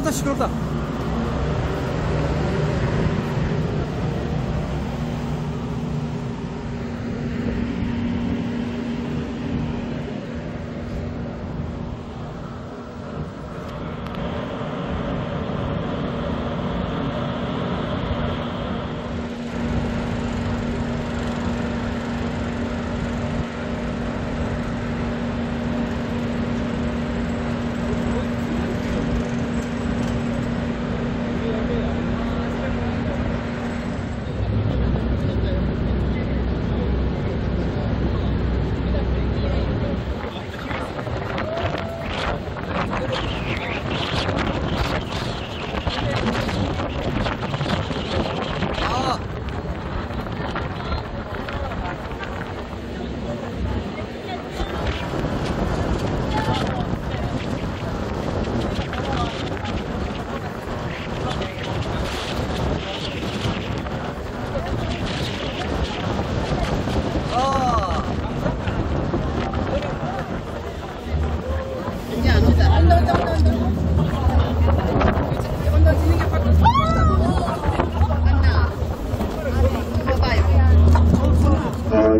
아, 시끄럽다.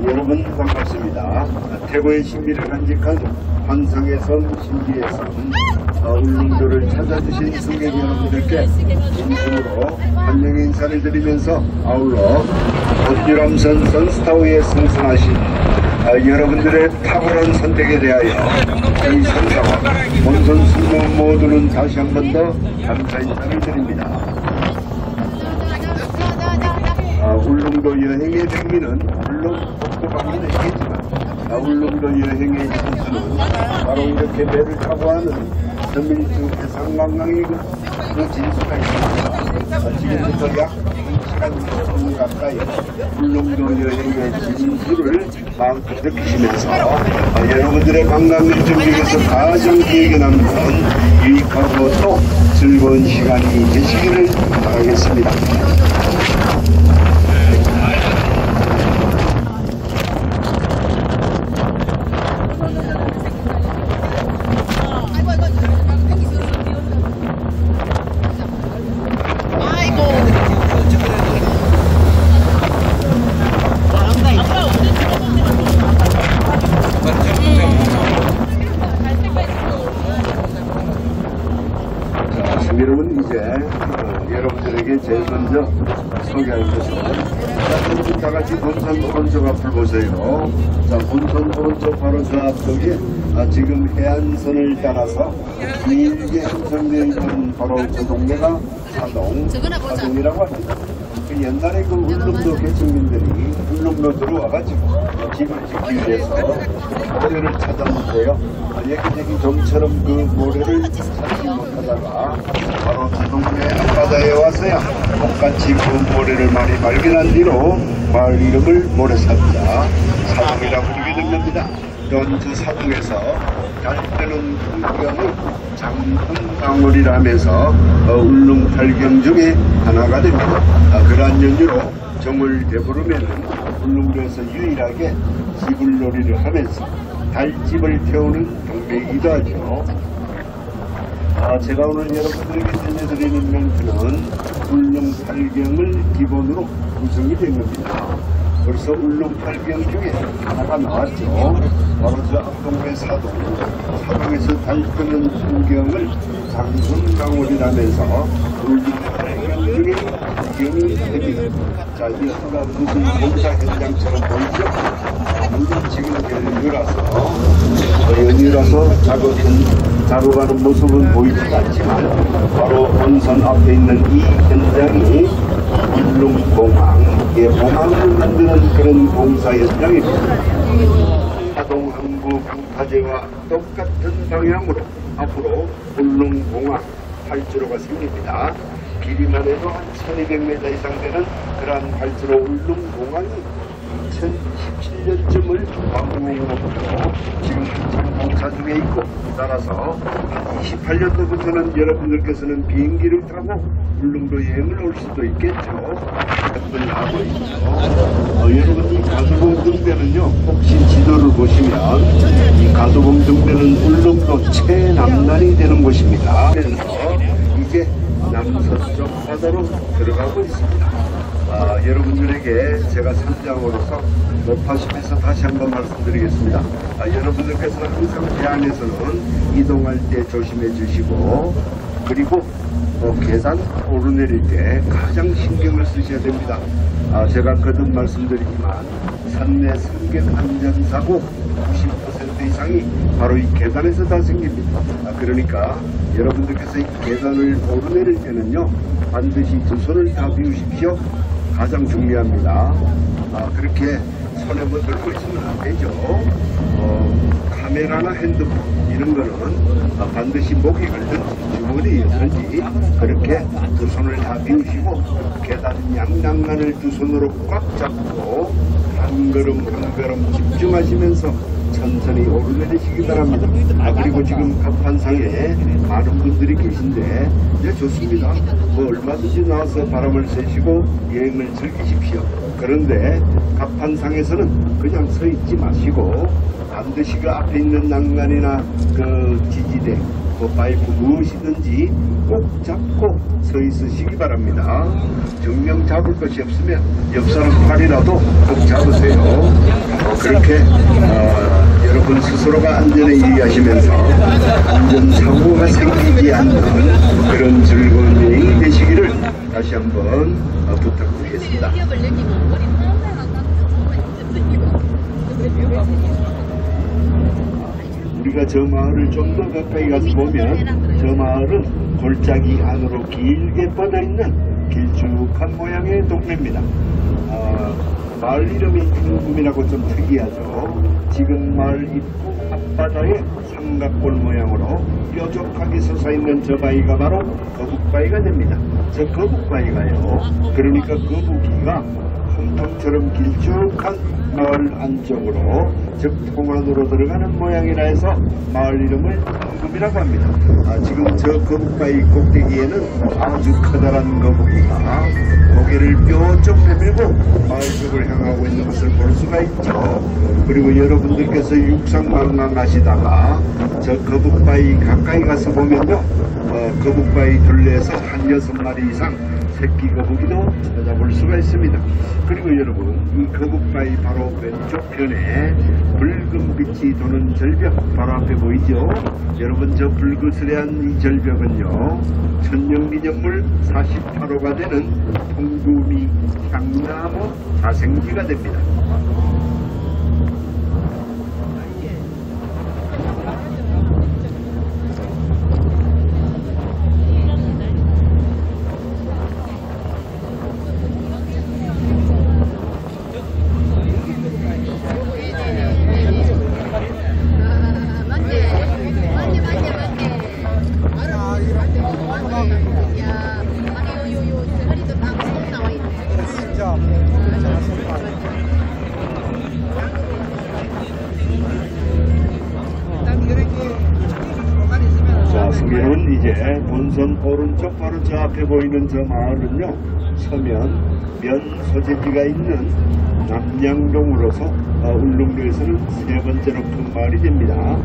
여러분 반갑습니다. 태고의 신비를 간직한 환상의 섬 신비의 섬 울릉도를 찾아주신 승객 여러분들께 진심으로 환영의 인사를 드리면서 아울러 본유람선 선스타워에 승선하신 여러분들의 탁월한 선택에 대하여 저희 선사와 본선 승무원 모두는 다시 한 번 더 감사 인사를 드립니다. 울릉도 여행의 백미는 물론 복도방문을 했지만 울릉도 여행의 진수는 바로 이렇게 배를 타고 하는 전민주 해상관광의 그 진수가 있습니다. 지금부터 약 1시간 가까이 울릉도 여행의 진수를 마음껏 느끼시면서 여러분들의 관광 일정 중에서 가장 기억에 남는 유익하고 또 즐거운 시간이 되시기를 바라겠습니다. 여러분 이제 여러분들에게 제일 먼저 소개할 것은 다 같이 본선 오른쪽 앞을 보세요. 자, 본선 오른쪽 바로 저 앞쪽에 지금 해안선을 따라서 길게 형성되어 있는 바로 그 동네가 사동이라고 합니다. 옛날에 그 울릉도 개척민들이 울릉도 들어와가지고 집을 짓기 위해서 모래를 찾았는데요. 여기저기 좀처럼 그 모래를 찾지 못하다가 바로 그 동네 앞바다에 와서야 똑같이 그 모래를 많이 발견한 뒤로 마을 이름을 모래사자 사동이라고 부르게 된 겁니다. 또한 저 사동에서 잘 뜨는 풍경을 장흥강월이라면서 울릉팔경 중에 하나가 됩니다. 그러한 연유로 정월 대보름에는 울릉도에서 유일하게 지불놀이를 하면서 달집을 태우는 경매이기도 하죠. 제가 오늘 여러분들에게 들려드리는 멘트는 울릉팔경을 기본으로 구성이 된 겁니다. 벌써 울릉팔경 중에 하나가 나왔죠. 바로 저 앞동네 사동에서 달뜨는 풍경을 장흥강월이라면서 울릉팔경 중에 구경이 됩니다. 자, 여기가 무슨 공사 현장처럼 보이죠? 물론 지금 연휴라서 작업하는 모습은 보이지 않지만 바로 본선 앞에 있는 이 현장이 울릉공항, 공항을 만드는 그런 공사 현장입니다. 사동 항구 방파제와 똑같은 방향으로 앞으로 울릉공항 8주로가 생깁니다. 길이만 해도 한 1200m 이상 되는 그러한 활주로 울릉공항이 2017년쯤을 완공으로부터 지금 한참 공사 중에 있고, 따라서 28년도부터는 여러분들께서는 비행기를 타고 울릉도 여행을 올 수도 있겠죠. 그걸 하고 있죠. 여러분, 이 가두봉등대는요, 혹시 지도를 보시면 이 가두봉등대는 울릉도 최남단이 되는 곳입니다. 그래서 이제 남서쪽 바다로 들어가고 있습니다. 여러분들에게 제가 선장으로서 높아심에서 다시 한번 말씀드리겠습니다. 여러분들께서는 항상 배 안에서는 이동할 때 조심해 주시고, 그리고 계단 오르내릴 때 가장 신경을 쓰셔야 됩니다. 제가 거듭 말씀드리지만 산내 승객 안전사고 90% 이상이 바로 이 계단에서 다 생깁니다. 그러니까 여러분들께서 이 계단을 오르내릴 때는요, 반드시 두 손을 다 비우십시오. 가장 중요합니다. 그렇게 손에 뭐 들고 있으면 안 되죠. 카메라나 핸드폰 이런 거는 반드시 목에 걸든지 주머니에든지 그렇게 두 손을 다 비우시고 계단 양낭만을 두 손으로 꽉 잡고 한 걸음 한 걸음 집중하시면서 천천히 오르내리시기 바랍니다. 그리고 지금 갑판상에 많은 분들이 계신데, 네, 좋습니다. 뭐 얼마든지 나와서 바람을 쐬시고 여행을 즐기십시오. 그런데 갑판상에서는 그냥 서 있지 마시고 반드시 그 앞에 있는 난간이나 그 지지대, 그 파이프 무엇이든지 꼭 잡고 서 있으시기 바랍니다. 정령 잡을 것이 없으면 옆 사람 팔이라도 꼭 잡으세요. 그렇게 여러분 스스로가 안전에 유의하시면서 안전사고가 생기지 않는 그런 즐거운 여행이 되시기를 다시 한번 부탁드리겠습니다. 우리가 저 마을을 좀 더 가까이 가서 보면 저 마을은 골짜기 안으로 길게 뻗어있는 길쭉한 모양의 동네입니다. 마을 이름이 흰금이라고 좀 특이하죠. 지금 마을 입구 앞바다에 삼각골 모양으로 뾰족하게 솟아있는 저 바위가 바로 거북바위가 됩니다. 저 거북바위가요, 그러니까 거북이가 홈통처럼 길쭉한 마을 안쪽으로, 즉 통안으로 들어가는 모양이라 해서 마을 이름을 흰금이라고 합니다. 지금 저 거북바위 꼭대기에는 아주 커다란 거북이가 고개를 뾰족 내밀고 마을 쪽을 향하고 있는 것을 볼 수가 있죠. 그리고 여러분들께서 육상망망 하시다가 저 거북바위 가까이 가서 보면요, 거북바위 둘레에서 한 6마리 이상 새끼 거북이도 찾아볼 수가 있습니다. 그리고 여러분, 이 거북바위 바로 왼쪽 편에 붉은 빛이 도는 절벽 바로 앞에 보이죠? 여러분, 저 불그스레한 이 절벽은요, 천년기념물 48호가 되는 통구미 향나무 자생지가 됩니다. 여러분, 이제 본선 오른쪽 바로 저 앞에 보이는 저 마을은요, 서면 면 소재지가 있는 남양동으로서 울릉도에서는 세 번째로 큰 마을이 됩니다.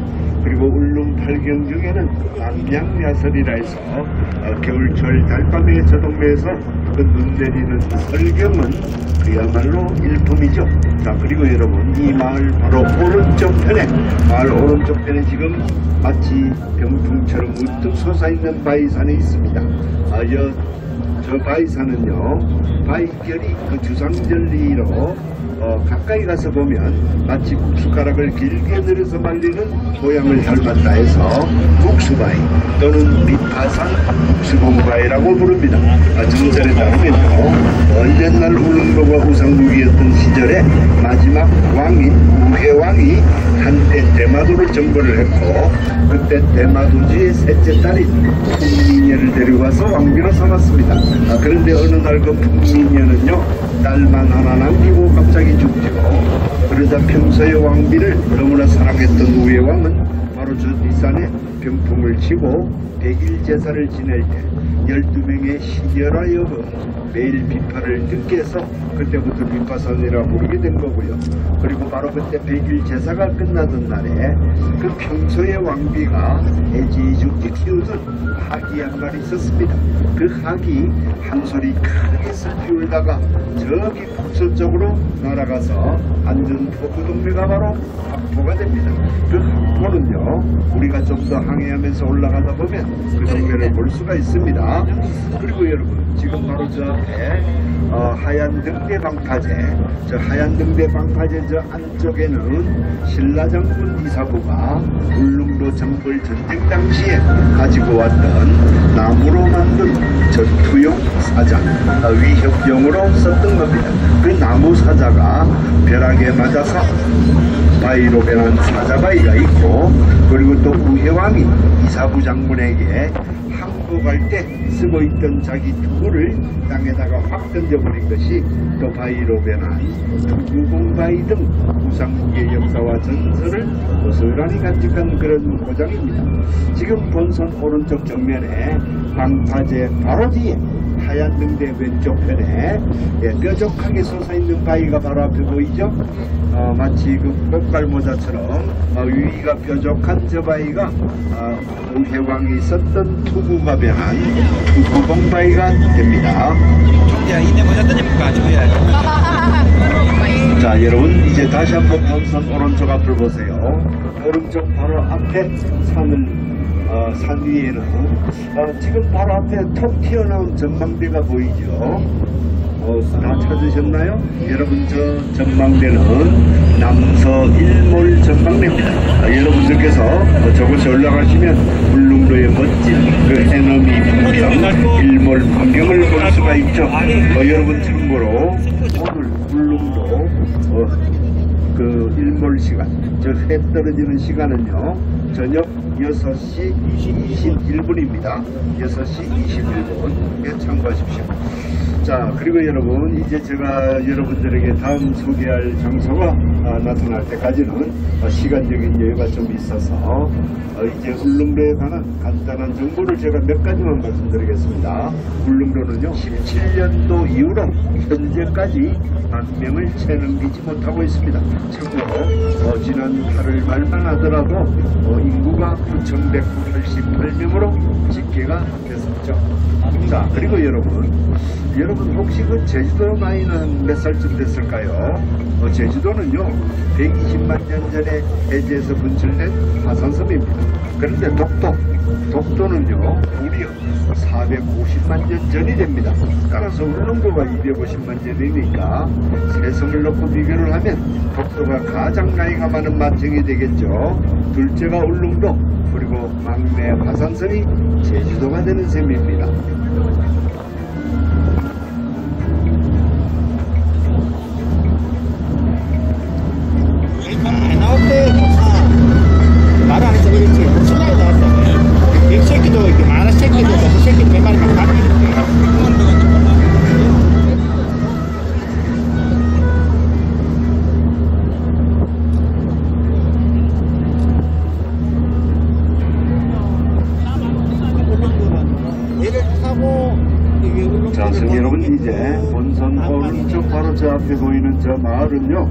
그리고 울릉 팔경 중에는 남양야설이라 해서 겨울철 달밤에 저 동네에서 그 눈 내리는 설경은 그야말로 일품이죠. 자, 그리고 여러분, 이 마을 바로 오른쪽 편에, 마을 오른쪽 편에 지금 마치 병풍처럼 우뚝 솟아있는 바위산이 있습니다. 저 바위산은요, 바위결이 그 주상절리로 가까이 가서 보면 마치 국숟가락을 길게 늘어서 말리는 모양을 닮았다 해서 국수바위 또는 밑파산 국수봉바위라고 부릅니다. 정설에 따르면요, 옛날 울릉도가 우상국이었던 시절에 마지막 왕인 우회왕이 한때 대마도를 점거를 했고, 그때 대마도주의 셋째 딸인 홍민여 풍미녀를 데리고 와서 왕비로 삼았습니다. 그런데 어느 날 그 풍미녀는요 딸만 하나 남기고 갑자기 죽죠. 그러자 평소에 왕비를 너무나 사랑했던 우의 왕은 바로 저 뒷산에 병풍을 치고 100일 제사를 지낼 때 12명의 시녀라 여금 매일 비파를 듣게 해서 그때부터 비파선이라 부르게 된 거고요. 그리고 바로 그때 100일 제사가 끝나던 날에 그 평소에 왕비가 애지중지 키우던 하기 한 마리 있었습니다. 그 하기 한 소리 크게 슬피 울다가 저기 북서쪽으로 날아가서 앉은 포구 동네가 바로 학포가 됩니다. 그 학포는요 우리가 좀 더 항해하면서 올라가다 보면 그 동네를 볼 수가 있습니다. 그리고 여러분 지금 바로 저 앞에 하얀 등대 방파제, 저 하얀 등대 방파제 저 안쪽에는 신라장군 이사부가 울릉도 정벌 전쟁 당시에 가지고 왔던 나무로 만든 전투용 사자, 위협용으로 썼던 겁니다. 그 나무 사자가 벼락에 맞아서 바위로 변한 사자바위가 있고, 그리고 또 우혜왕이 이사부 장군에게 항복할 때 쓰고 있던 자기 투구를 땅에다가 확 던져버린 것이 또 바위로 변한 투구공바위 등 우상국의 역사와 전설을 고스란히 간직한 그런 고장입니다. 지금 본선 오른쪽 정면에 방파제 바로 뒤에 하얀 등대 왼쪽 편에 뾰족하게 솟아있는 바위가 바로 앞에 보이죠? 마치 그 꽃갈모자처럼 위가 뾰족한 저 바위가 우혜왕이 썼던 투구가 변한 투구봉바위가 됩니다. 자 여러분 이제 다시 한번 본선 오른쪽 앞을 보세요. 오른쪽 바로 앞에 산 위에는 지금 바로 앞에 톡 튀어나온 전망대가 보이죠. 다 찾으셨나요? 여러분 저 전망대는 남서일몰 전망대입니다. 여러분들께서 저곳에 올라가시면 울릉도의 멋진 그 해넘이 풍경, 일몰 풍경을 볼 수가 있죠. 여러분 참고로 오늘 울릉도 그 일몰 시간, 저 해 떨어지는 시간은요 저녁 6시 21분입니다. 6시 21분 참고하십시오. 자 그리고 여러분 이제 제가 여러분들에게 다음 소개할 장소가 나타날 때까지는 시간적인 여유가 좀 있어서 이제 울릉도에 관한 간단한 정보를 제가 몇 가지만 말씀드리겠습니다. 울릉도는요 17년도 이후로 현재까지 10,000명을 채 넘기지 못하고 있습니다. 참고로 지난 8월 말만 하더라도 인구가 9,188명으로 집계가 됐었죠. 자 그리고 여러분 혹시 그 제주도 나이는 몇 살쯤 됐을까요? 제주도는요 120만 년 전에 해제에서 분출된 화산섬입니다. 그런데 독도는요 무려 450만 년 전이 됩니다. 따라서 울릉도가 250만 년이니까 세 섬을 놓고 비교를 하면 독도가 가장 나이가 많은 만청이 되겠죠. 둘째가 울릉도, 그리고 막내 화산섬이 제주도가 되는 셈입니다. 나올 때 말을 안 해서 그렇지 신랑이 나왔어. 백 새끼도 이렇게 많은 새끼도 그 새끼 몇 마리만 가르치는데 자, 여러분 이제 본선 오른쪽 바로 저 앞에 보이는 저 마을은요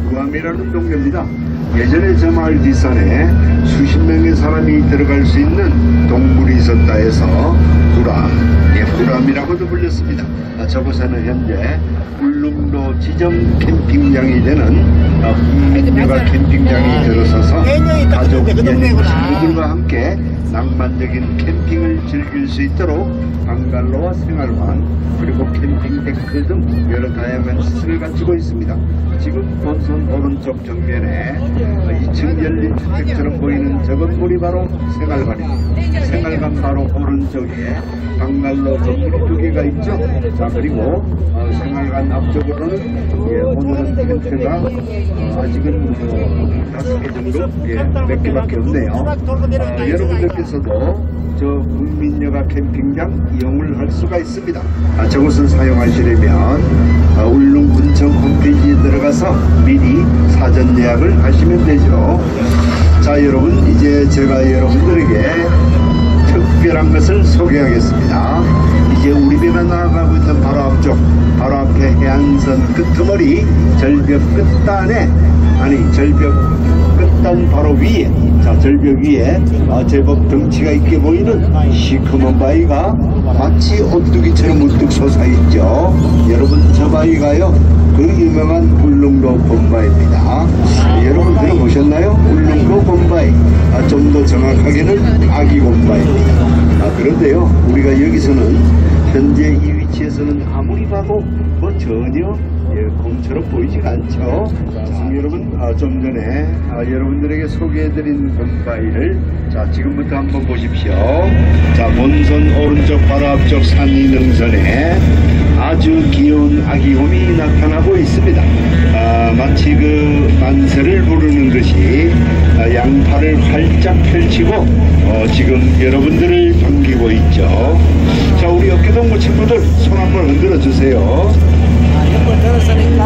구암이라는 동네입니다. 예전에 저 마을 뒷산에 수십 명의 사람이 들어갈 수 있는 동굴이 있었다 해서 구암이라고도 불렸습니다. 저곳에는 현재 울릉도 지정 캠핑장이 되는 국민여가 캠핑장이 들어서서 가족, 친구들과 함께 낭만적인 캠핑을 즐길 수 있도록 방갈로와 생활관, 그리고 캠핑 데크 등 여러 다양한 시설을 갖추고 있습니다. 지금 본선 오른쪽 정면에 2층 열린 주택처럼 보이는 저 건물이 바로 생활관입니다. 생활관 바로 오른쪽에 강난로 건물이 2개가 있죠. 자, 그리고 생활관 앞쪽으로는 오늘은 텐트가 아직은 5개 정도 몇 개밖에 없네요. 여러분들께서도 저 국민여가 캠핑장 이용을 할 수가 있습니다. 저곳을 사용하시려면 울릉 군청 홈페이지에 들어가서 미리 사전 예약을 하시면 되죠. 자, 여러분, 이제 제가 여러분들에게 특별한 것을 소개하겠습니다. 이제 우리 배가 나아가고 있는 바로 앞쪽, 바로 앞에 해안선 끄트머리 절벽 끝단에, 아니 절벽 끝단 바로 위에, 자, 절벽 위에 제법 덩치가 있게 보이는 시커먼 바위가 마치 오뚜기처럼 우뚝 솟아있죠. 여러분, 저 바위가요, 그 유명한 울릉도 곰바위입니다. 여러분 들어보셨나요? 울릉도 곰바위. 좀 더 정확하게는 아기 곰바위입니다. 그런데요, 우리가 여기서는 현재 이 위치에서는 아무리 봐도 뭐 전혀 곰처럼 보이지가 않죠. 자, 여러분, 좀 전에 여러분들에게 소개해드린 곰바위를 자, 지금부터 한번 보십시오. 자, 본선 오른쪽 바로 앞쪽 상위 능선에 아주 귀여운 아기곰이 나타나고 있습니다. 마치 그 만세를 부르는 것이 양팔을 활짝 펼치고 지금 여러분들을 반기고 있죠. 자, 우리 어깨동무 친구들 손 한번 흔들어 주세요. 한번 들었으니까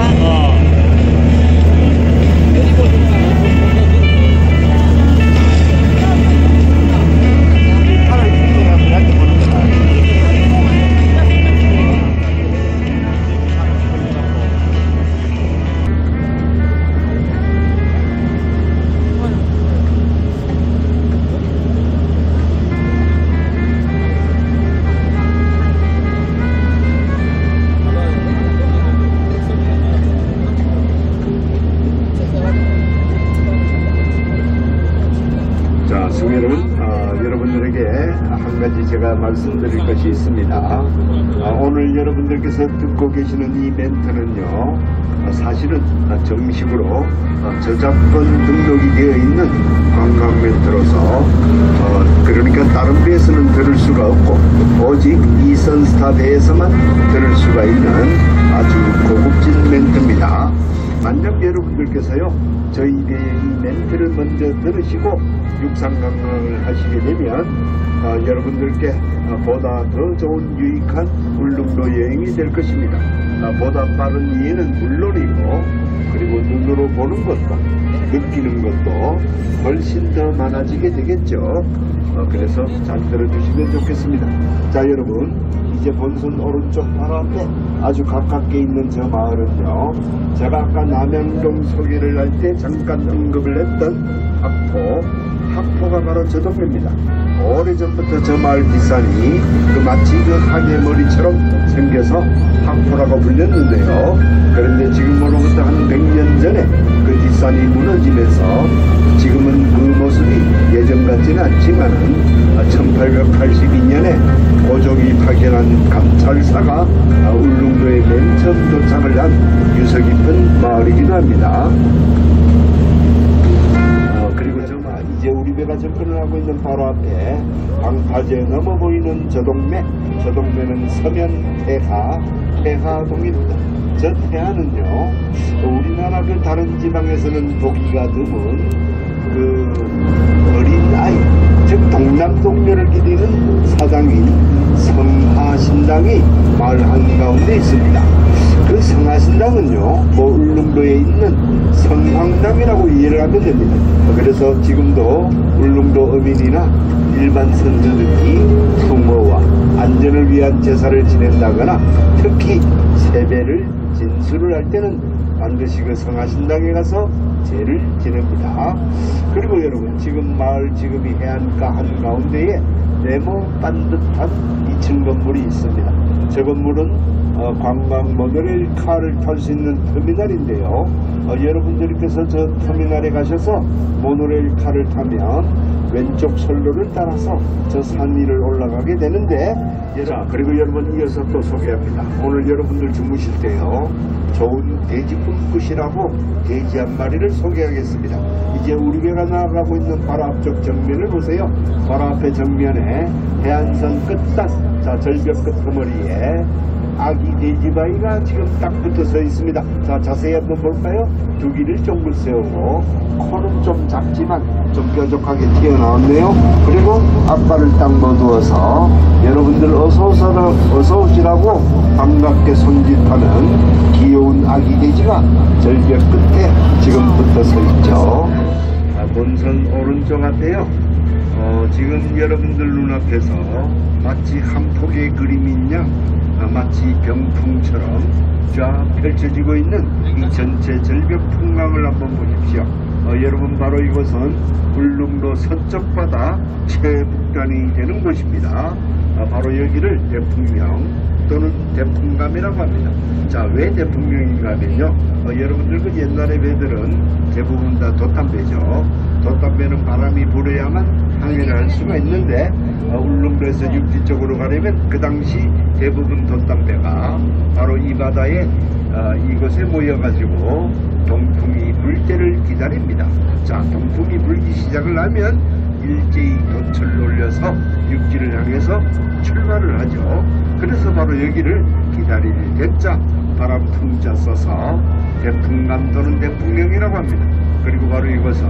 여러분들에게 한 가지 제가 말씀드릴 것이 있습니다. 오늘 여러분들께서 듣고 계시는 이 멘트는요, 사실은 정식으로 저작권 등록이 되어 있는 관광 멘트로서 그러니까 다른 배에서는 들을 수가 없고 오직 이 선스타 배에서만 들을 수가 있는 아주 고급진 멘트입니다. 만약 여러분들께서요, 저희 배의 이 멘트를 먼저 들으시고 육상관광을 하시게 되면 여러분들께 보다 더 좋은 유익한 울릉도 여행이 될 것입니다. 보다 빠른 이해는 물론이고, 그리고 눈으로 보는 것도 느끼는 것도 훨씬 더 많아지게 되겠죠. 그래서 잘 들어주시면 좋겠습니다. 자, 여러분, 이제 본선 오른쪽 바로 앞에 아주 가깝게 있는 저 마을은요, 제가 아까 남양동 소개를 할 때 잠깐 언급을 했던 학포가 바로 저 동네입니다. 오래전부터 저 마을 뒷산이 마치 그 하계머리처럼 생겨서 학포라고 불렸는데요. 그런데 지금으로부터 한 100년 전에 그 뒷산이 무너지면서 지금은 그 모습이 예전 같지는 않지만은 1882년에 고종이 파견한 감찰사가 울릉도에 맨 처음 도착을 한 유서 깊은 마을이기도 합니다. 그리고 저 마을, 이제 우리 배가 접근을 하고 있는 바로 앞에 방파제 넘어 보이는 저 동네는 서면 태하동입니다. 저 태하는요, 우리나라 그 다른 지방에서는 보기가 드문 그 어린 아이, 즉 동남동녀를 기리는 사당인 성하신당이 마을 한가운데 있습니다. 그 성하신당은요, 울릉도에 있는 성황당이라고 이해를 하면 됩니다. 그래서 지금도 울릉도 어민이나 일반 선조들이 풍어와 안전을 위한 제사를 지낸다거나 특히 세배를 진수를 할 때는 반드시 그 성하신당에 가서 제를 지냅니다. 그리고 여러분, 지금 마을 지금이 해안가 한가운데에 네모 반듯한 2층 건물이 있습니다. 저 건물은 관광 모노레일카를 탈 수 있는 터미널인데요. 여러분들께서 저 터미널에 가셔서 모노레일카를 타면 왼쪽 선로를 따라서 저 산 위를 올라가게 되는데, 자, 그리고 여러분 이어서 또 소개합니다. 오늘 여러분들 주무실 때요, 좋은 돼지 꿈꾸시라고 돼지 한 마리를 소개하겠습니다. 이제 우리 배가 나아가고 있는 바로 앞쪽 정면을 보세요. 바로 앞에 정면에 해안선 끝단, 자, 절벽 끄트머리에 아기 돼지바위가 지금 딱 붙어 서 있습니다. 자, 자세히 한번 볼까요? 두 귀를 쫑긋 세우고 코는 좀 작지만 좀 뾰족하게 튀어나왔네요. 그리고 앞발을 딱 넣어두어서 여러분들 어서 오시라고 반갑게 손짓하는 귀여운 아기 돼지가 절벽 끝에 지금 붙어 서 있죠. 자, 본선 오른쪽 앞에요. 지금 여러분들 눈앞에서 마치 한 폭의 그림인 양, 마치 병풍처럼 쫙 펼쳐지고 있는 이 전체 절벽 풍광을 한번 보십시오. 여러분, 바로 이곳은 울릉도 서쪽 바다 최북단이 되는 곳입니다. 바로 여기를 대풍령 또는 대풍감이라고 합니다. 자, 왜 대풍령인가 하면요, 여러분들 그 옛날의 배들은 대부분 다 돛담배죠. 돛담배는 바람이 불어야만 항해를 할 수가 있는데, 울릉도에서 육지 쪽으로 가려면 그 당시 대부분 돛담배가 바로 이 바다에 이곳에 모여가지고 동풍이 불 때를 기다립니다. 자, 동풍이 불기 시작을 하면 일제히 돛을 올려서 육지를 향해서 출발을 하죠. 그래서 바로 여기를 기다릴 대자, 바람 풍자 써서 대풍감 또는 대풍령이라고 합니다. 그리고 바로 이것은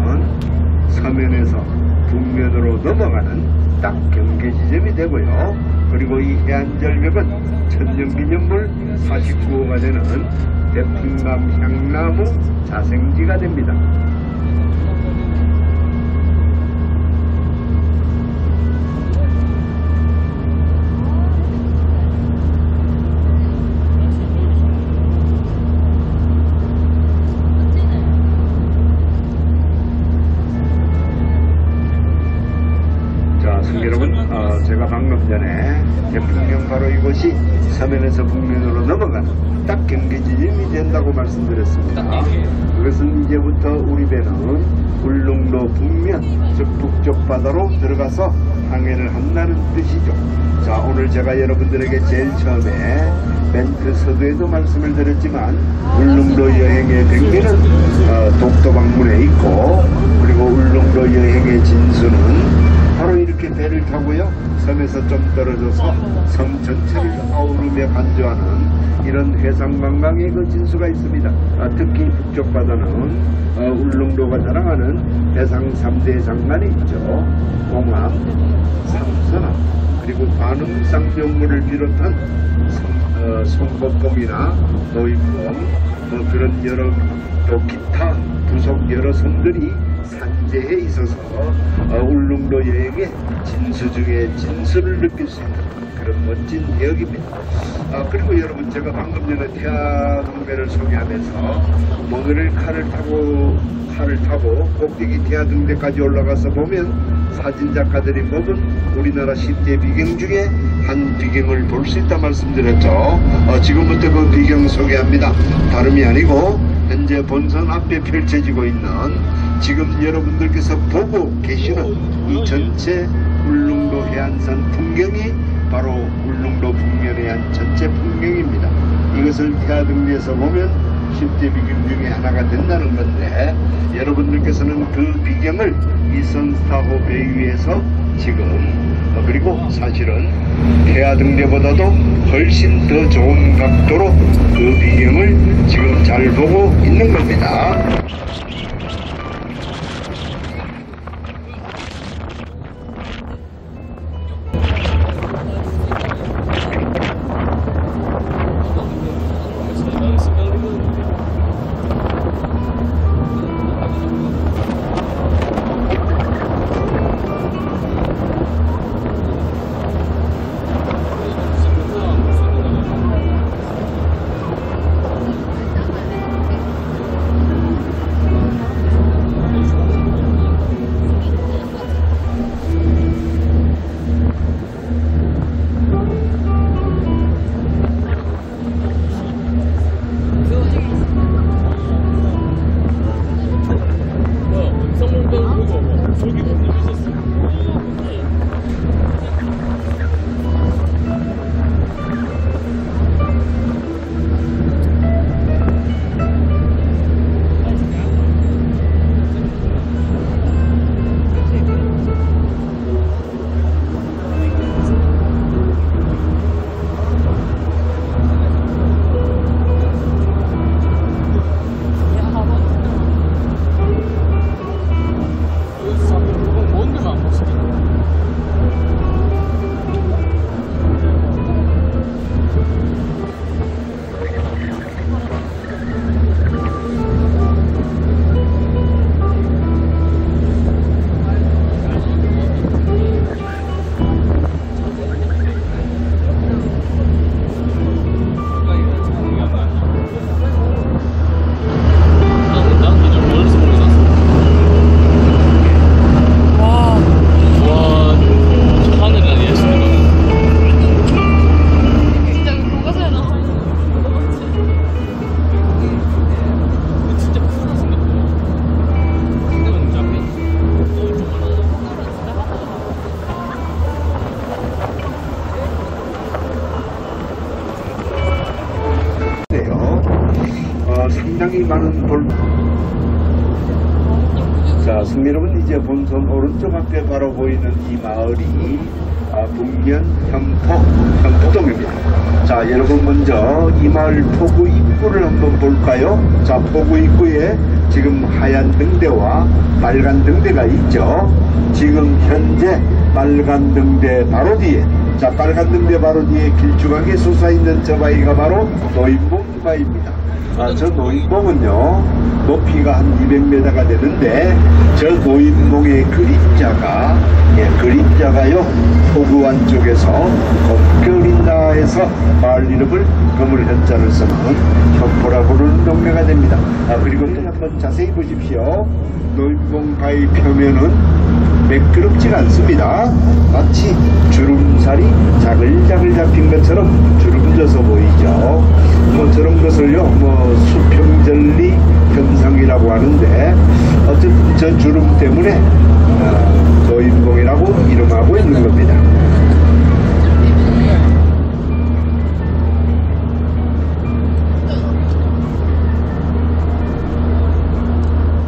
서면에서 북면으로 넘어가는 딱 경계 지점이 되고요. 그리고 이 해안절벽은 천년기념물 49호가 되는 대풍감 향나무 자생지가 됩니다. 여러분, 제가 방금 전에 대풍령 바로 이곳이 서면에서 북면으로 넘어가는 딱 경계지점이 된다고 말씀드렸습니다. 그것은 이제부터 우리 배는 울릉도 북면, 즉 북쪽 바다로 들어가서 항해를 한다는 뜻이죠. 자, 오늘 제가 여러분들에게 제일 처음에 멘트 서두에도 말씀을 드렸지만, 울릉도 여행의 백미는 독도방문에 있고, 그리고 울릉도 여행의 진수는 바로 이렇게 배를 타고요, 섬에서 좀 떨어져서 섬 전체를 아우르며 간주하는 이런 해상관광의 그 진수가 있습니다. 특히 북쪽 바다는 울릉도가 자랑하는 해상 3대 장관이 있죠. 공암, 삼선암, 그리고 관음쌍용물을 비롯한 송곡봉이나 노인봉, 그런 여러 또 기타 부속 여러 섬들이 산재에 있어서 울릉도 여행의 진수 중에 진수를 느낄 수 있는 그런 멋진 지역입니다. 그리고 여러분, 제가 방금 전에 태화등대를 소개하면서 멍을 칼을 타고 꼭대기 태화등대까지 올라가서 보면 사진작가들이 뽑은 우리나라 10대 비경 중에 한 비경을 볼 수 있다 말씀드렸죠. 지금부터 그 비경 소개합니다. 다름이 아니고 현재 본선 앞에 펼쳐지고 있는, 지금 여러분들께서 보고 계시는 이 전체 울릉도 해안선 풍경이 바로 울릉도 북면의 한 전체 풍경입니다. 이것을 태화등대에서 보면 10대 비경 중에 하나가 된다는 건데, 여러분들께서는 그 비경을 이 선스타호 배 위에서 지금, 그리고 사실은 태화등대보다도 훨씬 더 좋은 각도로 그 비경을 지금 잘 보고 있는 겁니다. 굉장히 많은 자, 승리 여러분, 이제 본선 오른쪽 앞에 바로 보이는 이 마을이 북면 현포동입니다. 자, 여러분 먼저 이 마을 포구 입구를 한번 볼까요? 자, 포구 입구에 지금 하얀 등대와 빨간 등대가 있죠. 지금 현재 빨간 등대 바로 뒤에, 자, 빨간 등대 바로 뒤에 길쭉하게 솟아있는 저 바위가 바로 노인봉 바위입니다. 저 노인봉은요, 높이가 한 200m가 되는데, 저 노인봉의 그림자가요, 포구 안쪽에서 검겨린다 해서 마을 이름을 검을 현자를 쓰는 현포라 부르는 동네가 됩니다. 그리고 한번 자세히 보십시오. 노인봉 바위 표면은 매끄럽지가 않습니다. 마치 주름살이 자글자글 잡힌 것처럼 주름져서 보이죠. 저런 것을요, 수평절리 현상이라고 하는데, 어쨌든 저 주름 때문에 노인봉이라고 이름하고 있는 겁니다.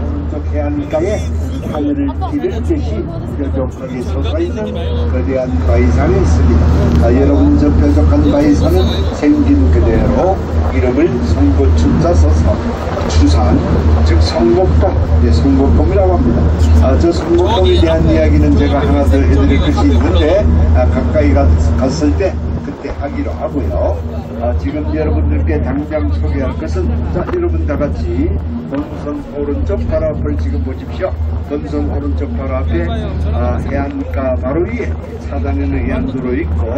오른쪽 해안가에 하늘을 찌르듯이 뾰족하게 솟아있는 거대한 바위산이 있습니다. 여러분, 저 뾰족한 바위산은 생긴 그대로 이름을 송고춘자 써서 추산, 즉 송곡봉, 송곡봉이라고 합니다. 저 송곡봉에 대한 이야기는 제가 하나 더 해드릴 것이 있는데, 가까이 갔을 때 그때 하기로 하고요. 지금 여러분들께 당장 소개할 것은, 자, 여러분 다 같이 본선 오른쪽 바로 앞을 지금 보십시오. 본선 오른쪽 바로 앞에 해안가 바로 위에 사단에는 해안도로 있고,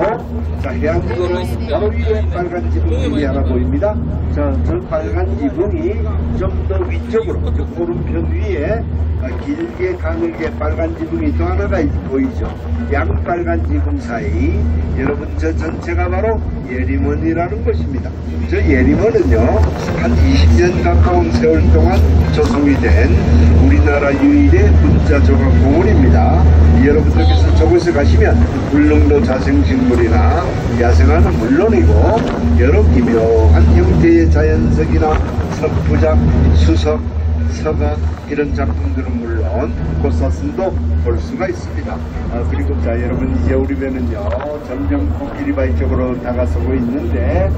자, 해안도로 바로 위에 빨간 지붕이 하나 보입니다. 자, 저 빨간 지붕이 좀 더 위쪽으로, 오른편 위에 길게 가늘게 빨간 지붕이 또 하나가 보이죠. 양빨간 지붕 사이, 여러분, 저 전체가 바로 예림원이라는 곳입니다. 저 예림원은요, 한 20년 가까운 세월 동안 조성이 된 우리나라 유일의 문자 조각 공원입니다. 여러분들께서 저곳에 가시면 울릉도 자생식물이나 야생화는 물론이고, 여러 기묘한 형태의 자연석이나 석부작, 수석, 서각 이런 작품들은 물론 꽃사슴도 볼 수가 있습니다. 그리고 자, 여러분, 이제 우리 배는요, 점점 코끼리바위 쪽으로 다가서고 있는데,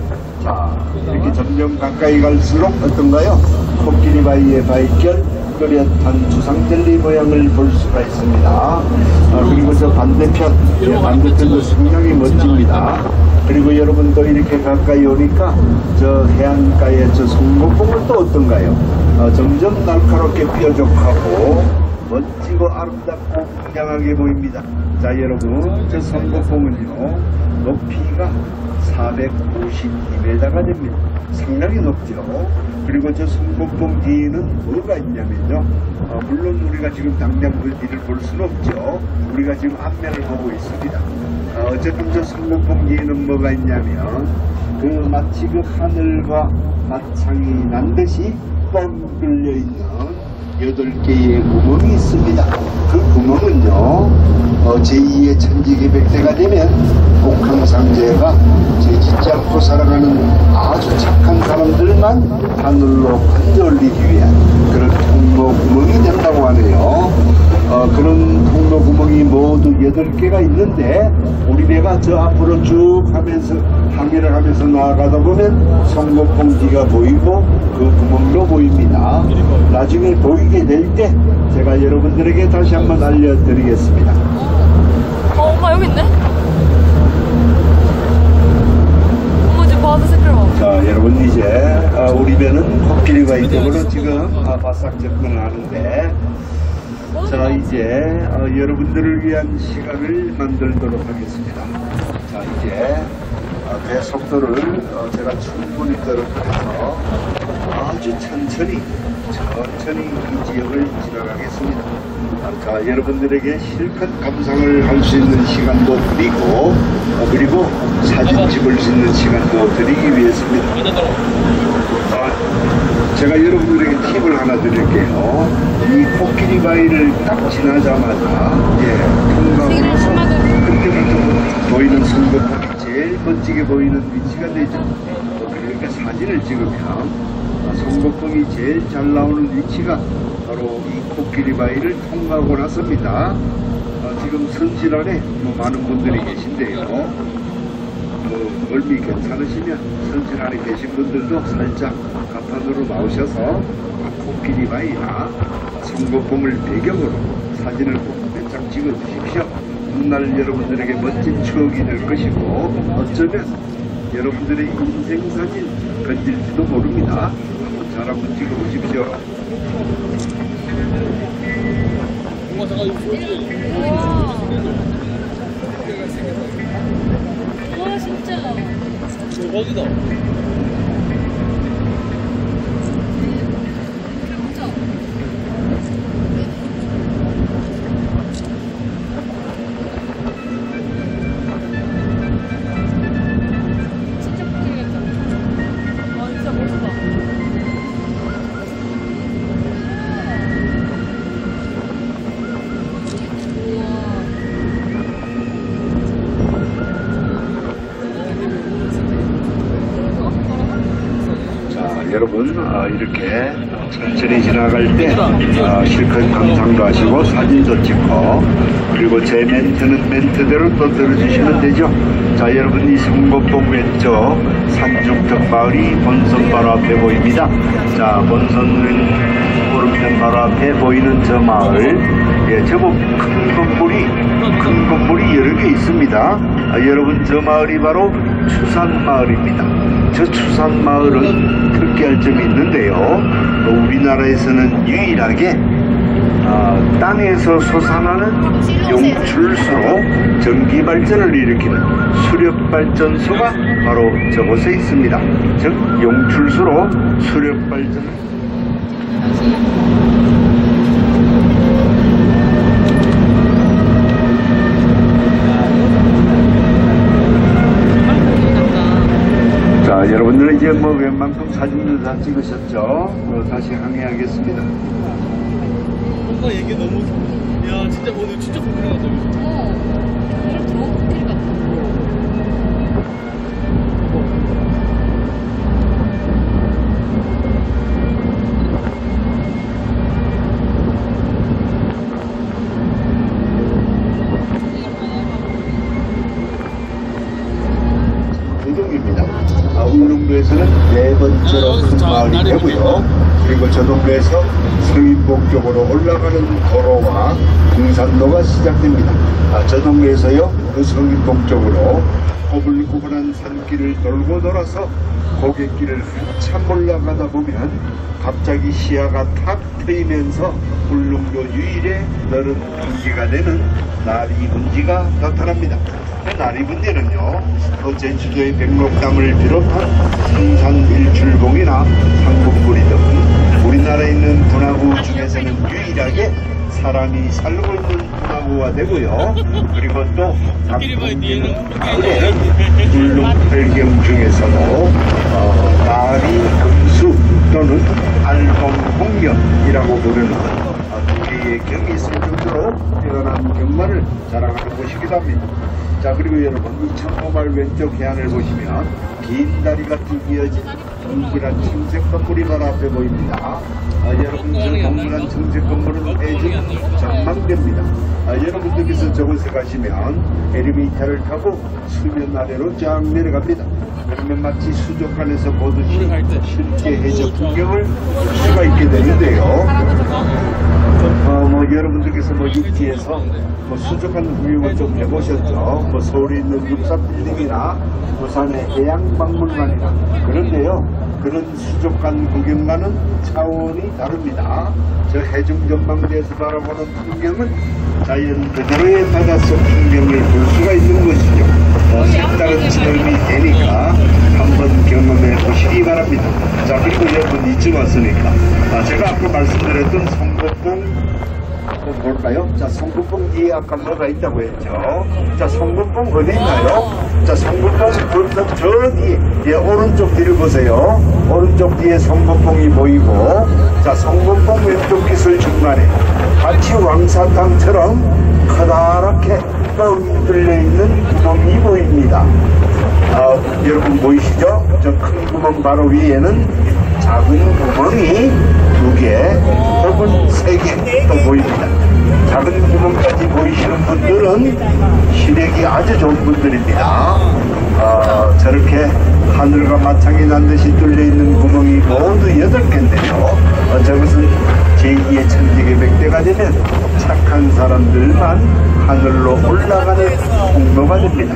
자, 이렇게 점점 가까이 갈수록 어떤가요? 코끼리바위의 바위결 뚜렷한 주상절리 모양을 볼 수가 있습니다. 그리고 저 반대편도 상당히 멋집니다. 그리고 여러분도 이렇게 가까이 오니까 저 해안가의 저 송곡봉은 또 어떤가요? 점점 날카롭게 뾰족하고 멋지고 아름답고 웅장하게 보입니다. 자, 여러분, 저 송곡봉은요, 높이가 452m가 됩니다. 상당히 높죠. 그리고 저 송곡봉 뒤에는 뭐가 있냐면요, 물론 우리가 지금 당장 그 뒤를 볼 수는 없죠. 우리가 지금 앞면을 보고 있습니다. 어쨌든 저 송곡봉 뒤에는 뭐가 있냐면, 마치 그 하늘과 맞창이 난 듯이 뻥 뚫려 있는 8개의 구멍이 있습니다. 그 구멍은요, 제2의 천지개백대가 되면 복항상제가 죄짓지 않고 살아가는 아주 착한 사람들만 하늘로 건져올리기 위한 그런 통로구멍이 된다고 하네요. 그런 통로구멍이 모두 8개가 있는데, 우리 배가 저 앞으로 쭉 하면서 항해를 하면서 나아가다 보면 송곡봉 뒤가 보이고 그 구멍도 보입니다. 나중에 보이게 될 때 제가 여러분들에게 다시 한번 알려드리겠습니다. 엄마 여기 있네? 엄마 지금 바다 색깔 봐. 자, 여러분, 이제 우리 배는 코끼리바위 쪽으로 지금 바싹 접근을 하는데, 자, 이제 여러분들을 위한 시간을 만들도록 하겠습니다. 자, 이제 배 속도를 제가 충분히 떨어뜨려서 아주 천천히 이 지역을 지나가겠습니다. 자, 여러분들에게 실컷 감상을 할 수 있는 시간도 드리고, 그리고 사진 찍을 수 있는 시간도 드리기 위해서입니다. 제가 여러분들에게 팁을 하나 드릴게요. 이 코끼리바위를 딱 지나자마자, 통과하면서 그때부터 보이는 송곡봉이 제일 멋지게 보이는 위치가 되죠. 그러니까 사진을 찍으면 성곡봉이 제일 잘 나오는 위치가 바로 이 코끼리 바위를 통과하고 나섭니다. 지금 선실 안에 많은 분들이 계신데요. 멀미 괜찮으시면 선실 안에 계신 분들도 살짝 가판으로 나오셔서 코끼리 바위나 성곡봉을 배경으로 사진을 꼭 몇 장 찍어 주십시오. 훗날 여러분들에게 멋진 추억이 될 것이고 어쩌면 여러분들의 인생 사진 건질지도 모릅니다. 잘 한번 찍어 보십시오. 와 진짜 대박이다. 진짜 웃기겠다. 와 진짜 멋있다. 여러분 이렇게 천천히 지나갈 때 실컷 감상도 하시고 사진도 찍고 그리고 제 멘트는 멘트대로 또 들어주시면 되죠. 자 여러분 이 성곡봉 왼쪽 산중턱 마을이 본선 바로 앞에 보입니다. 자 본선을 오르면 바로 앞에 보이는 저 마을 제법 큰 건물이 여러 개 있습니다. 여러분 저 마을이 바로 추산마을입니다. 저 추산마을은 특이할 점이 있는데요. 우리나라에서는 유일하게 땅에서 솟아나는 용출수로 전기발전을 일으키는 수력발전소가 바로 저곳에 있습니다. 즉 용출수로 수력발전을 여러분들은 이제 웬만큼 사진들 다 찍으셨죠? 다시 항해하겠습니다. 뭔가 얘기 너무 야 진짜 오늘 진짜 궁금하다. 이렇게 더 코끼리 같아. 울릉도에서는 네 번째로 큰 마을이 되고요. 그리고 저 동네에서 서귀포 쪽으로 올라가는 도로와 등산로가 시작됩니다. 저 동네에서요 그 서귀포 쪽으로 꼬불꼬불한 산길을 돌고 돌아서 고갯길을 한참 올라가다 보면 갑자기 시야가 탁 트이면서 울릉도 유일의 너른 분지가 되는 나리분지가 나타납니다. 나리분지는요 제주도의 백록담을 비롯한 성산일출봉이나 상북구리 등 우리나라에 있는 분화구 중에서는 유일하게 사람이 살고 있는 분화구가 되고요. 그리고 또 단풍기는 가을에 울릉팔경 중에서도 나리 금수 또는 알봉홍련이라고 부르는 두 개의 경이 있을 정도로 뛰어난 경관을 자랑하는 곳이기도 합니다. 자 그리고 여러분 이 청포마을 왼쪽 해안을 보시면 긴 다리가 쭉 이어진 동그란 청색 건물이 바로 앞에 보입니다. 여러분 저 동그란 청색 건물은 해적 전망대입니다. 여러분들께서 저곳에 가시면 엘리베이터를 타고 수면 아래로 쫙 내려갑니다. 그러면 마치 수족관에서 보듯이 실제 해적 풍경을 볼 수가 있게 되는데요. 여러분들께서 육지에서 수족관 구경을 좀 해보셨죠? 서울에 있는 육사빌딩이나 부산의 해양박물관이나 그런데요. 그런 수족관 구경과는 차원이 다릅니다. 저 해중전망대에서 바라보는 풍경은 자연 그대로의 바닷속 풍경을 볼 수가 있는 것이죠. 색다른 체험이 되니까 한번 경험해 보시기 바랍니다. 자 그리고 여러분 이쯤 왔으니까 제가 아까 말씀드렸던 성곡봉 볼까요? 자, 성북봉 뒤에 아까 뭐가 있다고 했죠? 자, 성북봉 어디 있나요? 자, 성북봉 저 뒤에, 오른쪽 뒤를 보세요. 오른쪽 뒤에 성북봉이 보이고, 자, 성북봉 왼쪽 기술 중간에 같이 왕사탕처럼 커다랗게 뻥뻥 뚫려있는 구멍이 보입니다. 여러분 보이시죠? 저 큰 구멍 바로 위에는 작은 구멍이 2개 혹은 3개 또 보입니다. 작은 구멍까지 보이시는 분들은 시력이 아주 좋은 분들입니다. 저렇게 하늘과 마창이 난듯이 뚫려있는 구멍이 모두 8개인데요. 저것은 제2의 천지개백대가 되면 착한 사람들만 하늘로 올라가는 통로가 됩니다.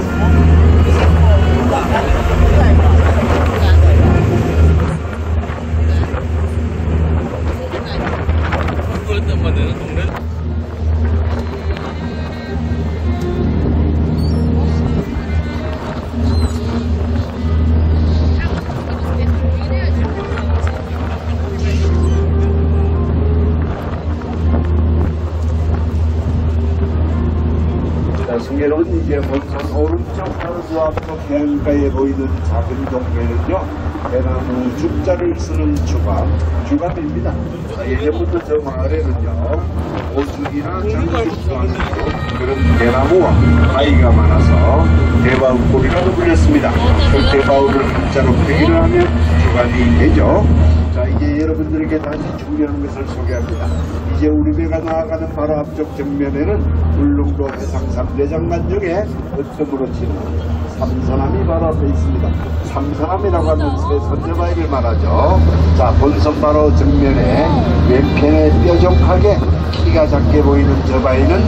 승계로운 이제 본선 오른쪽 바로 저 앞쪽 해안가에 보이는 작은 동네는요, 대나무 죽자를 쓰는 주감입니다. 예전부터 저 마을에는요, 오죽이나 장식도 하는 그런 대나무와 아이가 많아서 대바울골이라고 불렸습니다. 그 대바울을 한자로 표기를 하면 주감이 되죠. 자, 이제 여러분들에게 다시 중요한 것을 소개합니다. 이제 우리 배가 나아가는 바로 앞쪽 정면에는 울릉도 해상 3대 장관 중에 어점으로 치는 삼선함이 바로 앞에 있습니다. 삼선함이라고 하면 새 선저바위를 말하죠. 자, 본선 바로 정면에 왼편에 뾰족하게 키가 작게 보이는 저 바위는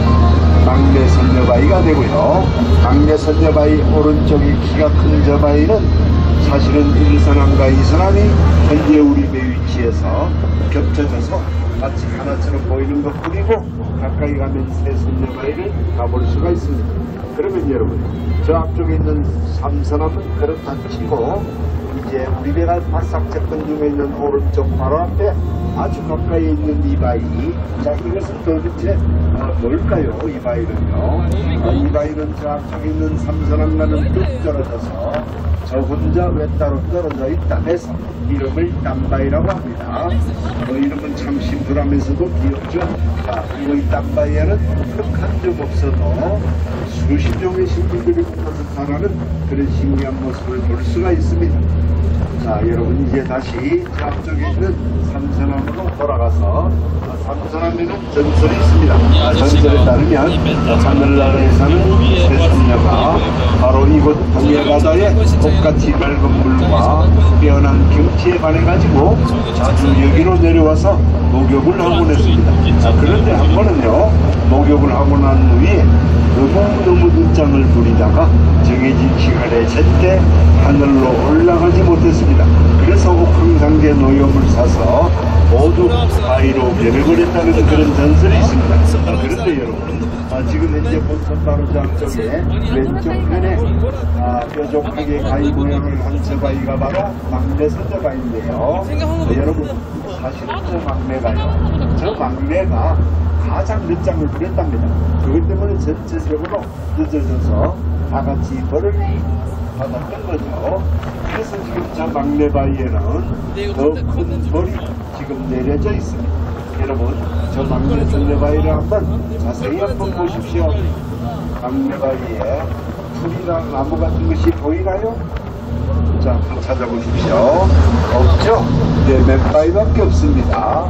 막내 선저바위가 되고요. 막내 선저바위 오른쪽에 키가 큰 저 바위는 사실은 1선함과 2선함이 현재 우리 배 위치에서 겹쳐져서 마치 하나처럼 보이는 것뿐이고 가까이 가면 새 선저바위를 가볼 수가 있습니다. 그러면 여러분, 저 앞쪽에 있는 3선함은 그렇다 치고 이제 우리 배가 바싹 접근 중에 있는 오른쪽 바로 앞에 아주 가까이 있는 이 바위, 자, 이것은 도대체 뭘까요? 이 바위는요, 이 바위는 저 앞쪽에 있는 3선함과는 뚝 떨어져서 저 혼자 왜 따로 떨어져 있다 해서 이름을 땀바위라고 합니다. 이름은 참 심플하면서도 귀엽죠. 자, 그리고 이 땀바위에는 흙한 점 없어도 수십 종의 식물들이 붙어서 자라는 그런 신기한 모습을 볼 수가 있습니다. 자, 여러분 이제 다시 저 앞쪽에 있는 삼선함으로 돌아가서 삼선함에는 전설이 있습니다. 전설에 따르면 하늘나라에 사는 새선녀가 바로 이곳 동해바다의 똑같이 맑은 물과 빼어난 경치에 반해가지고 자주 여기로 내려와서 목욕을 하곤 했습니다. 자, 그런데 한 번은요, 목욕을 하고 난 후에 너무 늦잠을 부리다가 정해진 시간에 제때 하늘로 올라가지 못했습니다. 그래서 옥황상제 노염을 사서 모두 바위로 변해버렸다는 그런 전설이 있습니다. 그런데 여러분, 지금 현재 본선 바로 저 앞쪽에 왼쪽편에 뾰족하게 가위 모양을 한 저 바위가 바로 막내 선저바위인데요. 여러분, 사실은 저 막내가 가장 늦잠을 부렸답니다. 그것 때문에 전체적으로 늦어져서 다 같이 벌을 받았던 거죠. 그래서 지금 저 막내 바위에는 더 큰 벌이 지금 내려져 있습니다. 여러분, 저 막내 선저바위를 한번 자세히 한번 보십시오. 막내 바위에 풀이랑 나무 같은 것이 보이나요? 자, 한번 찾아보십시오. 없죠? 네, 몇 바위밖에 없습니다.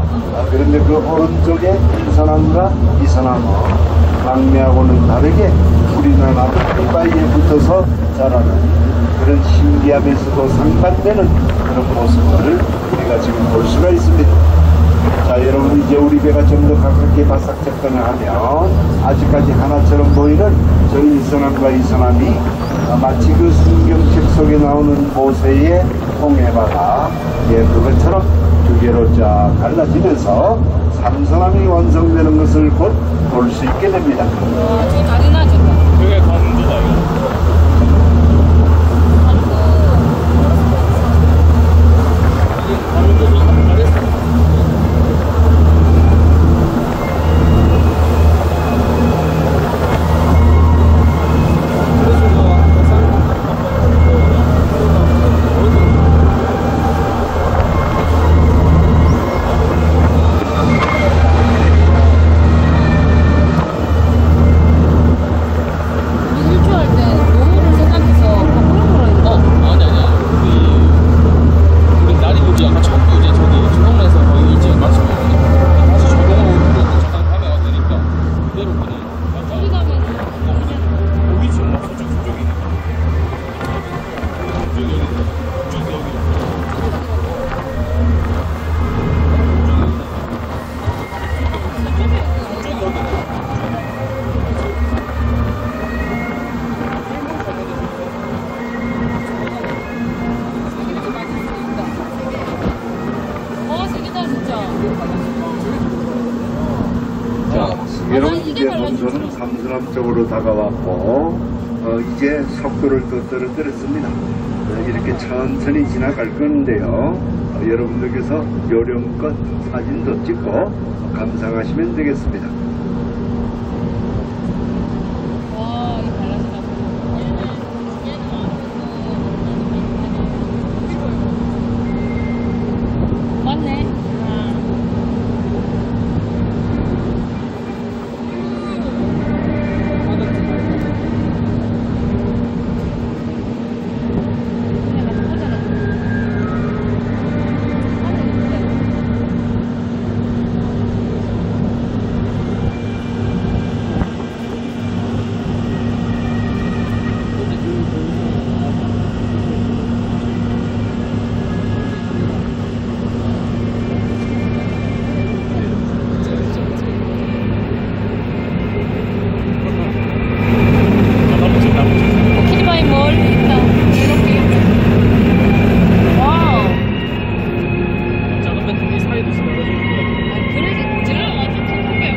그런데 그 오른쪽에 1선함과 2선함은 막내하고는 다르게 풀이나 나무 한 바위에 붙어서 자라는 그런 신기하면서도 상반되는 그런 모습을 우리가 지금 볼 수가 있습니다. 자, 여러분 이제 우리 배가 좀 더 가깝게 바싹 접근을 하면 아직까지 하나처럼 보이는 저 1선함과 2선함이 마치 그 성경책 속에 나오는 모세의 홍해바다, 그것처럼 두 개로 쫙 갈라지면서 3선함이 완성되는 것을 곧 볼 수 있게 됩니다. 저 다리 나죠? 그게 강도다 이거. 남쪽으로 다가왔고 이제 속도를 또 떨어뜨렸습니다. 이렇게 천천히 지나갈 건데요. 여러분들께서 요령껏 사진도 찍고 감상하시면 되겠습니다. 와, 이 달라지다. 맞네. 키즈바이 멀 있다. 이렇게. 와우. 작은 배터리 사이도 있어가지고. 그래도 고지랄하면 좀 컴컴해요.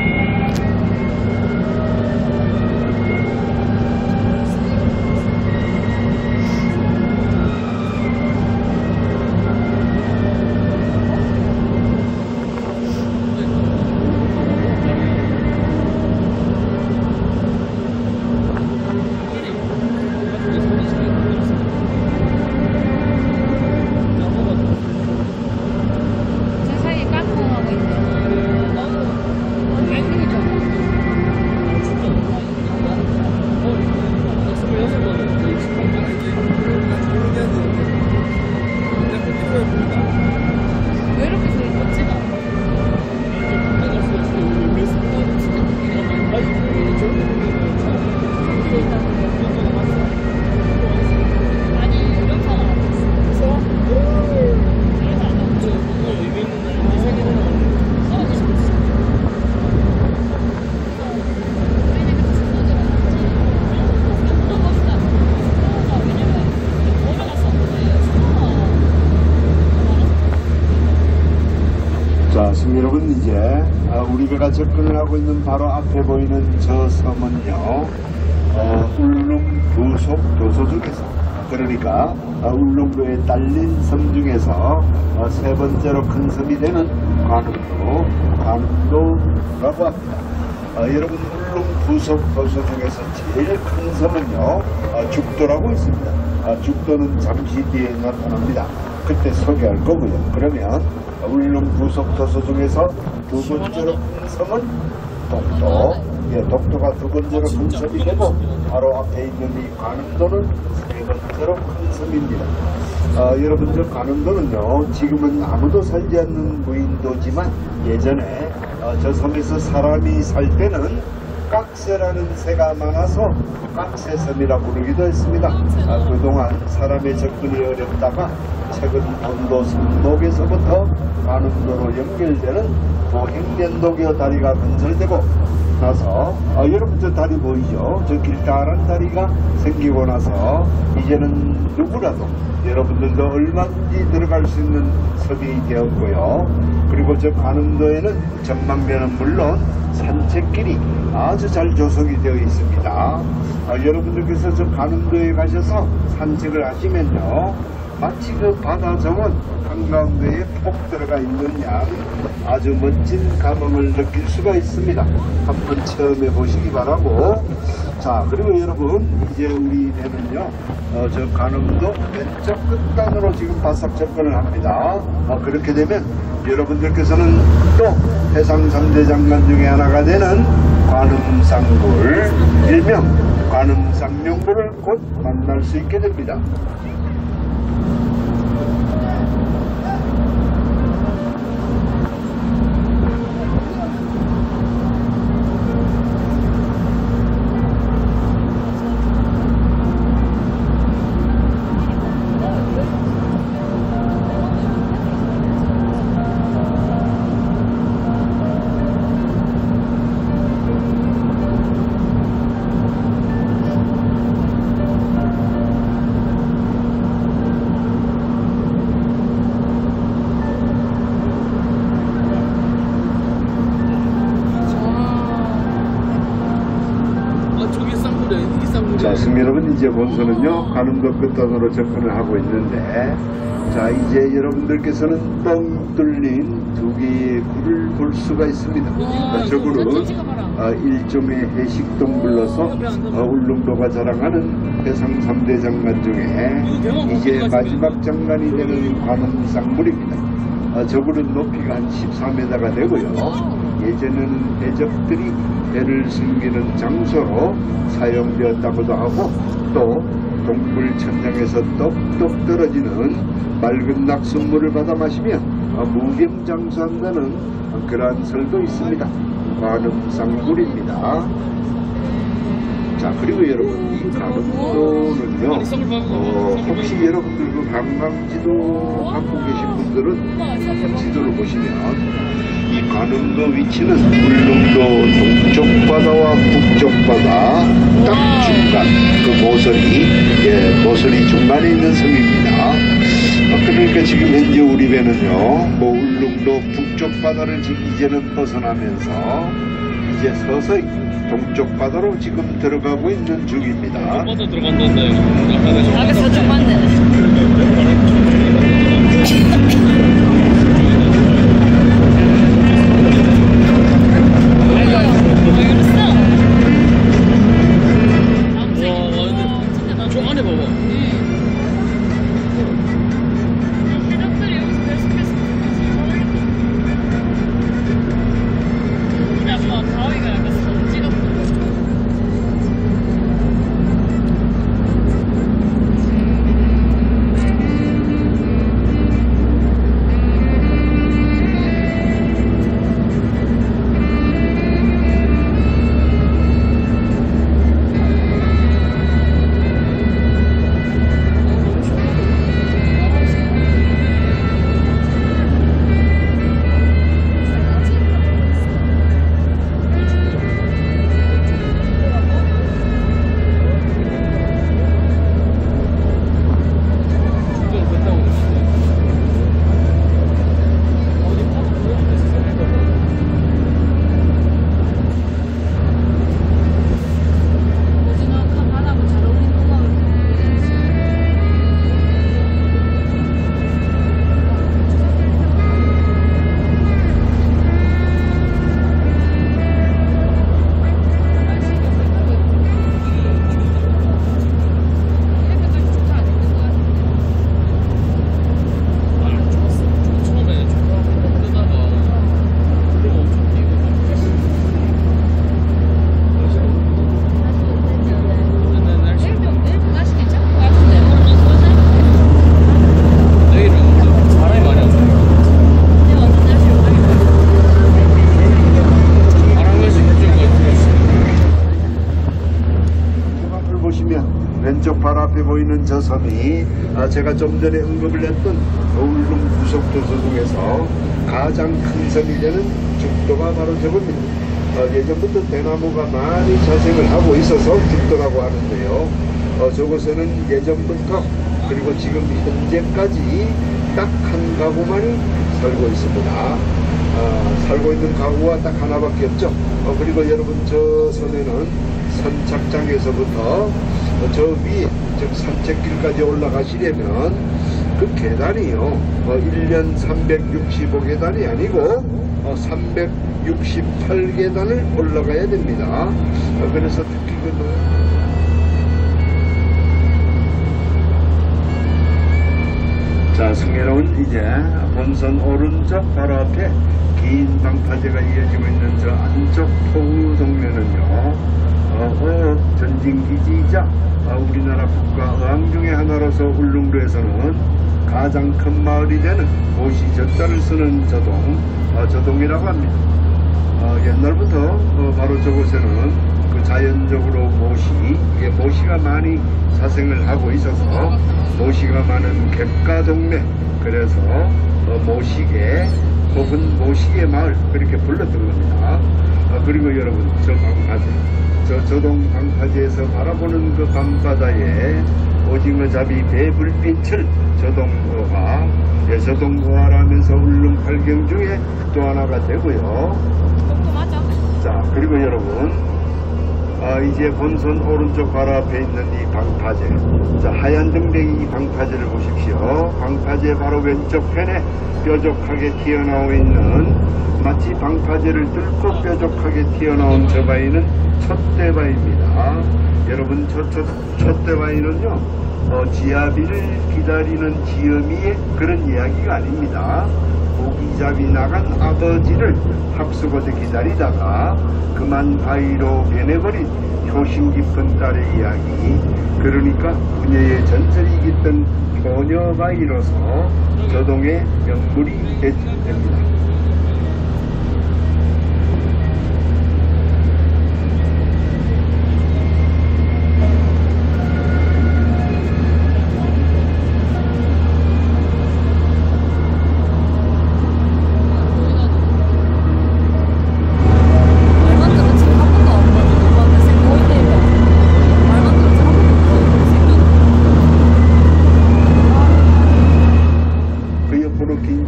제 사이에 깡통하고 있네. 너무 앵근이 좋아. 왜 이렇게 소리 멋지다. 아니, 유령사가 안 됐어. 유령사 안 됐어. 자, 시민 여러분, 이제 우리 배가 접근을 하고 있는 바로 앞에 보이는 저 섬은요, 울릉 부속 도서 중에서, 그러니까 울릉도에 딸린 섬 중에서 세 번째로 큰 섬이 되는 관음도라고 합니다. 여러분, 울릉 부속 도서 중에서 제일 큰 섬은요, 죽도라고 있습니다. 죽도는 잠시 뒤에 나타납니다. 그때 소개할 거고요. 그러면 울릉 부속 도서 중에서 두 번째로 큰 섬은 독도. 독도가 두 번째로 큰 섬이 되고 바로 앞에 있는 이 관음도는 세 번째로 큰 섬입니다. 여러분, 저 관음도는요, 지금은 아무도 살지 않는 무인도지만 예전에 저 섬에서 사람이 살 때는 깍새라는 새가 많아서 깍새섬이라 부르기도 했습니다. 그동안 사람의 접근이 어렵다가 최근 본도 성록에서부터 관음도로 연결되는 보행면도교 다리가 건설되고 나서 여러분, 저 다리 보이죠? 저 길다란 다리가 생기고 나서 이제는 누구라도 여러분들도 얼마든지 들어갈 수 있는 섬이 되었고요. 그리고 저 관음도에는 전망면은 물론 산책길이 아주 잘 조성이 되어 있습니다. 여러분들께서 저 관음도에 가셔서 산책을 하시면요, 마치 그 바다 정원 한가운데에 폭 들어가 있는 양 아주 멋진 감흥을 느낄 수가 있습니다. 한번 체험해 보시기 바라고. 자, 그리고 여러분, 이제 우리 배는요, 저 관음도 왼쪽 끝단으로 지금 바싹 접근을 합니다. 그렇게 되면 여러분들께서는 또 해상 3대 장관 중에 하나가 되는 관음상굴, 일명 관음상명굴을 곧 만날 수 있게 됩니다. 이제 본선은요 가는도 끝단으로 접근을 하고 있는데, 자 이제 여러분들께서는 뻥 뚫린 두 개의 굴을 볼 수가 있습니다. 저 굴은 일종의 해식동 불러서 울릉도가 자랑하는 해상 3대 장관 중에 이제 마지막 장관이 되는 관음상물입니다. 저 굴은 높이가 한 14m가 되고요. 예전에는 해적들이 배를 숨기는 장소로 사용되었다고도 하고, 또 동굴 천장에서 똑똑 떨어지는 맑은 낙숫물을 받아 마시면 무병장수한다는 그러한 설도 있습니다. 관음상굴입니다. 자, 그리고 여러분, 이 관음도는요, 혹시 여러분들 그 관광지도 갖고 계신 분들은 지도를 보시면 이 관음도 위치는 울릉도 동쪽 바다와 북쪽 바다 딱 중간, 그 모서리 중간에 있는 섬입니다. 그러니까 지금 현재 우리 배는요, 울릉도 북쪽 바다를 이제는 벗어나면서 이제 서서히 동쪽 바다로 지금 들어가고 있는 중입니다. 바다 들어간다는데 약간의 저쪽 맞네. 저 안에 봐봐. 해적들이 여기서 계속해서 그냥 바위가 약간 선지같고. 왼쪽 발 앞에 보이는 저 섬이 제가 좀 전에 언급을 했던 울릉 부속도서 중에서 가장 큰 섬이 되는 죽도가 바로 저겁니다. 예전부터 대나무가 많이 자생을 하고 있어서 죽도라고 하는데요. 저곳에는 예전부터 그리고 지금 현재까지 딱 한 가구만이 살고 있습니다. 살고 있는 가구가 딱 하나밖에 없죠. 그리고 여러분 저 섬에는 선착장에서부터 저 위에 즉 산책길까지 올라가시려면 그 계단이요 1년 365계단이 아니고 368계단을 올라가야 됩니다. 그래서 특히 자, 승혜로운 이제 본선 오른쪽 바로 앞에 긴 방파제가 이어지고 있는 저 안쪽 포우 동면은요 전진기지이자 우리나라 국가어항 중의 하나로서 울릉도에서는 가장 큰 마을이 되는 모시 젖자를 쓰는 저동이라고 합니다. 옛날부터 바로 저곳에는 그 자연적으로 이게 모시가 많이 사생을 하고 있어서 모시가 많은 갯가 동네, 그래서 모시계 혹은 모시계 마을 그렇게 불렀던 겁니다. 그리고 여러분 저 방파제, 저동 방파제에서 바라보는 그 밤바다에 오징어잡이 배불빛을 저동어화, 저동어화라면서 울릉 팔경 중에 또 하나가 되고요. 그것도 맞아. 자, 그리고 여러분 이제 본선 오른쪽 바로 앞에 있는 이 방파제, 자, 하얀 등대기 이 방파제를 보십시오. 방파제 바로 왼쪽 편에 뾰족하게 튀어나오고 있는, 마치 방파제를 뚫고 뾰족하게 튀어나온 저 바위는 촛대바위입니다. 여러분, 촛대바위는요, 지아비를 기다리는 지어미의 그런 이야기가 아닙니다. 고기잡이 나간 아버지를 합수고대 기다리다가 그만 바위로 변해버린 효심 깊은 딸의 이야기, 그러니까 부녀의 전설이 깃든 효녀바위로서 저동의 명물이 됩니다.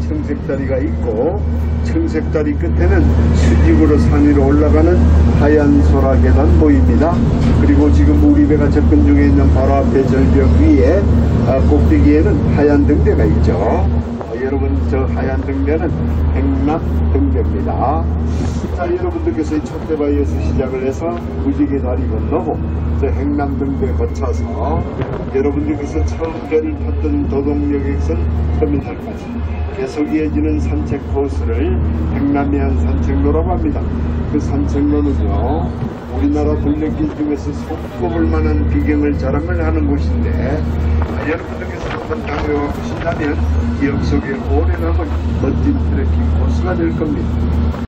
청색다리가 있고, 청색다리 끝에는 수직으로 산 위로 올라가는 하얀 소라 계단 보입니다. 그리고 지금 우리 배가 접근 중에 있는 바로 앞에 절벽 위에 꼭대기에는 하얀 등대가 있죠. 여러분, 저 하얀 등대는 행남 등대입니다. 자, 여러분들께서 이 촛대바위에서 시작을 해서 무지개 다리 건너고 저 행남 등대 거쳐서 여러분들께서 처음 배를 탔던 도동여객선 터미널까지 계속 이어지는 산책 코스를 행남해안 산책로라고 합니다. 그 산책로는요, 우리나라 둘레길 중에서 손꼽을 만한 비경을 자랑을 하는 곳인데, 여러분들께서 한번 다녀와 보신다면 기억 속에 오래 남은 멋진 트레킹 코스가 될 겁니다.